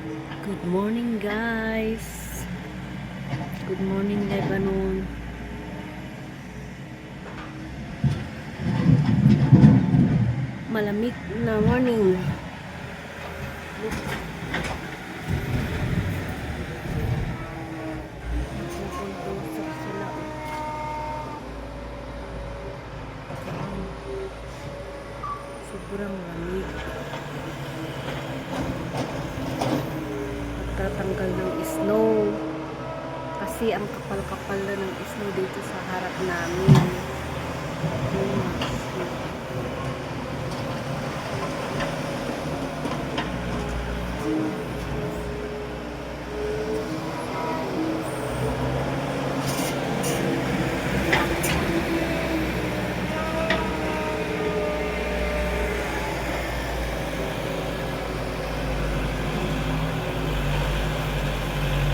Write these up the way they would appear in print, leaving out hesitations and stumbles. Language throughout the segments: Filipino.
Good morning guys. Good morning Lebanon. Malamig na morning. Nagpupundosa sila. Sobrang lamig. Pagtatanggal ng snow. Kasi ang kapal-kapal na ng snow dito sa harap namin.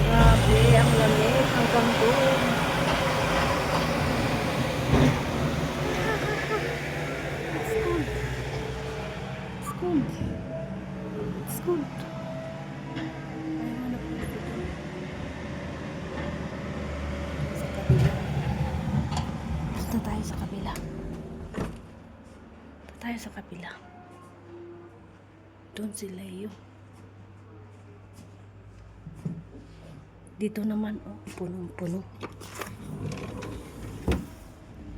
Grabe, ang lamig hanggang doon. It's cold. It's cold. Sa kabila. Punta tayo sa kabila. Punta tayo sa kabila. Doon si Leo. Dito naman, oh, punong-puno.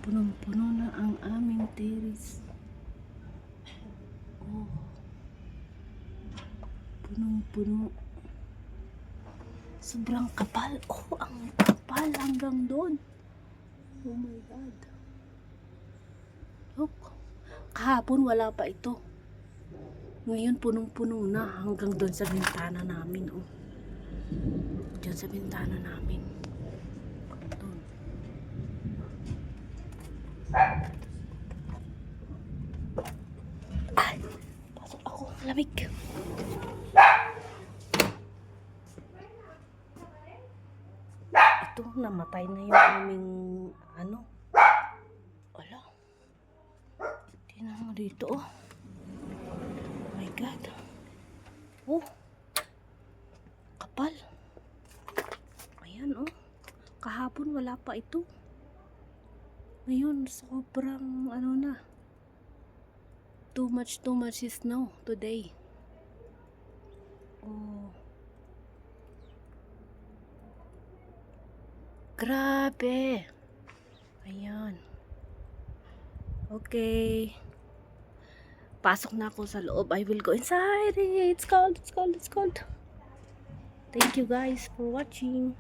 Punong-puno na ang aming terrace. Oh. Punong-puno. Sobrang kapal. Oh, ang kapal hanggang doon. Oh my God. Look. Kahapon wala pa ito. Ngayon punong-puno na hanggang doon sa bintana namin. Oh. Diyan sa bintana namin. Doon. Ay! Pasok ako. Lamig. Ito, namatay na yung aming ano. Wala. Tingnan mo dito, oh. Oh my God. Oh. Kapal. Ayan, oh. Kahapon wala pa ito. Ngayon, sobrang ano na. Too much snow today. Oh. Grabe. Ayan. Okay. Pasok na ako sa loob. I will go inside. It's cold. Thank you guys for watching.